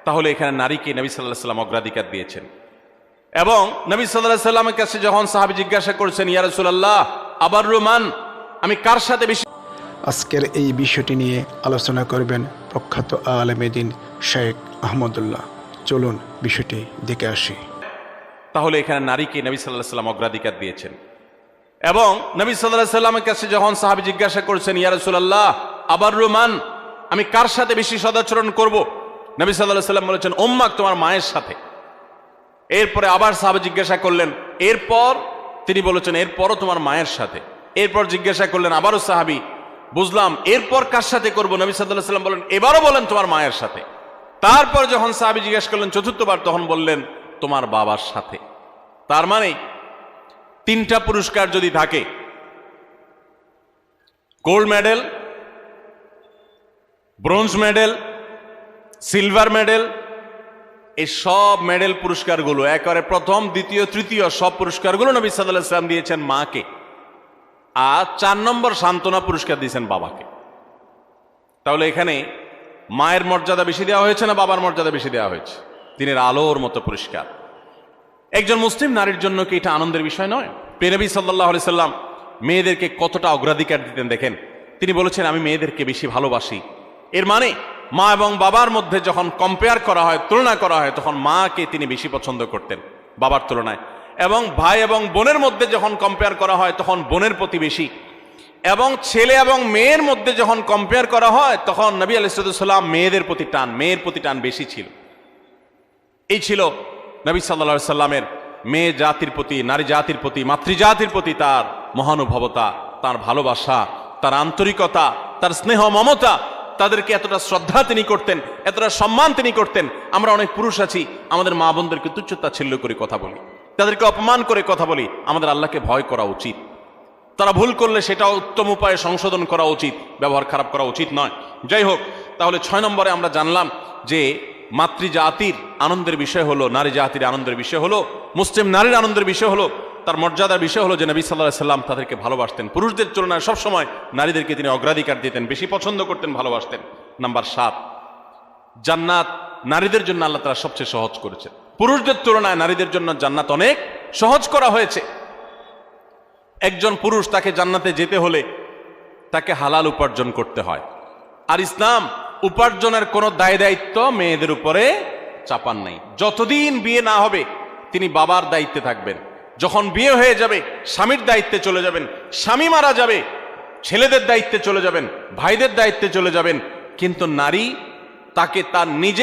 তাহলে এখানে নারীকে নবী সাল্লাল্লাহু আলাইহি ওয়াসাল্লাম অগ্রাধিকার দিয়েছেন। এবং নবী সাল্লাল্লাহু আলাইহি ওয়াসাল্লামের কাছে যখন সাহাবী জিজ্ঞাসা করেছেন, ইয়া রাসূলুল্লাহ আবাররু মান, আমি কার সাথে বেশি। আজকের এই বিষয়টি নিয়ে আলোচনা করবেন প্রখ্যাত আলেমে দ্বীন শেখ আহমদুল্লাহ। চলুন বিষয়টি দেখে আসি। তাহলে এখানে নারীকে নবী সাল্লাল্লাহু আলাইহি ওয়াসাল্লাম অগ্রাধিকার দিয়েছেন। এবং নবী সাল্লাল্লাহু আলাইহি ওয়াসাল্লামের কাছে যখন সাহাবী জিজ্ঞাসা করেছেন, ইয়া রাসূলুল্লাহ আবাররু মান, আমি কার সাথে বেশি সদাচরণ করব, নবী সাল্লাল্লাহু আলাইহি ওয়াসাল্লাম বলেছেন উম্মাক, তোমার মায়ের সাথে। এরপরে আবার সাহাবী জিজ্ঞাসা করলেন, এরপর তিনি বলেছেন এরপরও তোমার মায়ের সাথে। এরপর জিজ্ঞাসা করলেন আবারও সাহাবী, বুঝলাম এরপর কার সাথে করব, নবী সাল্লাল্লাহু আলাইহি ওয়াসাল্লাম বলেন এবারও বলেন তোমার মায়ের সাথে। তারপর যখন সাহাবী জিজ্ঞাসা করলেন চতুর্থবার, তখন বললেন তোমার বাবার সাথে। তার মানে তিনটা পুরস্কার যদি থাকে, gold medal, bronze medal, silver medal, এই সব মেডেল পুরস্কারগুলো একেবারে প্রথম, দ্বিতীয়, তৃতীয় সব পুরস্কারগুলো নবী সাল্লাল্লাহু আলাইহি ওয়াসাল্লাম দিয়েছেন মাকে। আর 4 নম্বর সান্ত্বনা পুরস্কার দিয়েছেন বাবাকে। তাহলে এখানে মায়ের মর্যাদা বেশি দেওয়া হয়েছে না বাবার মর্যাদা বেশি দেওয়া হয়েছে? দিনের আলোর মতো পুরস্কার। একজন মুসলিম নারীর জন্য কি এটা আনন্দের বিষয় নয়? প্রিয় নবী সাল্লাল্লাহু আলাইহি সাল্লাম মেয়েদেরকে কতটা অগ্রাধিকার দিতেন দেখেন। তিনি বলেছেন আমি মেয়েদেরকে বেশি ভালোবাসি। এর মানে মা এবং বাবার মধ্যে যখন কম্পেয়ার করা হয়, তুলনা করা হয়, তখন মাকে তিনি বেশি পছন্দ করতেন বাবার তুলনায়। এবং ভাই এবং বোনের মধ্যে যখন কম্পেয়ার করা হয় তখন বোনের প্রতি বেশি। এবং ছেলে এবং মেয়ের মধ্যে যখন কম্পেয়ার করা হয় তখন নবী আলাইহিস সালাম মেয়েদের প্রতি টান, মেয়ের প্রতি টান বেশি ছিল। এই ছিল নবী সাল্লাল্লাহু আলাইহি সাল্লামের মেয়ে জাতির প্রতি, নারী জাতির প্রতি, মাতৃজাতির প্রতি তার মহানুভবতা, তার ভালোবাসা, তার আন্তরিকতা, তার স্নেহ মমতা। তাদেরকে এতটা শ্রদ্ধা তিনি করতেন, এতটা সম্মান তিনি করতেন। আমরা অনেক পুরুষ আছি, আমাদের মা বোনদেরকে তুচ্ছতাচ্ছিল্য করে কথা বলি, তাদেরকে অপমান করে কথা বলি। আমাদের আল্লাহকে ভয় করা উচিত। তারা ভুল করলে সেটা উত্তম উপায়ে সংশোধন করা উচিত, ব্যবহার খারাপ করা উচিত নয়। যাই হোক, তাহলে 6 নম্বরে আমরা জানলাম যে মাতৃজাতির আনন্দের বিষয় হলো, নারী জাতির আনন্দের বিষয় হলো, মুসলিম নারীর আনন্দের বিষয় হলো, তার মর্যাদার বিষয় হলো যে নবী সাল্লাল্লাহু আলাইহি সাল্লাম তাদেরকে ভালোবাসতেন। পুরুষদের তুলনায় সবসময় নারীদেরকে তিনি অগ্রাধিকার দিতেন, বেশি পছন্দ করতেন, ভালোবাসতেন। নাম্বার 7, জান্নাত নারীদের জন্য আল্লাহ তাআলা সবচেয়ে সহজ করেছেন। পুরুষদের তুলনায় নারীদের জন্য জান্নাত অনেক সহজ করা হয়েছে। একজন পুরুষ তাকে জান্নাতে যেতে হলে তাকে হালাল উপার্জন করতে হয়। আর ইসলাম উপার্জনের কোনো দায় দায়িত্ব মেয়েদের উপরে চাপান নাই। যতদিন বিয়ে না হবে তিনি বাবার দায়িত্বে থাকবেন। যখন বিয়ে হয়ে যাবে স্বামীর দায়িত্বে চলে যাবেন। স্বামী মারা যাবে ছেলেদের দায়িত্বে চলে যাবেন, ভাইদের দায়িত্বে চলে যাবেন। কিন্তু নারী তাকে তার নিজের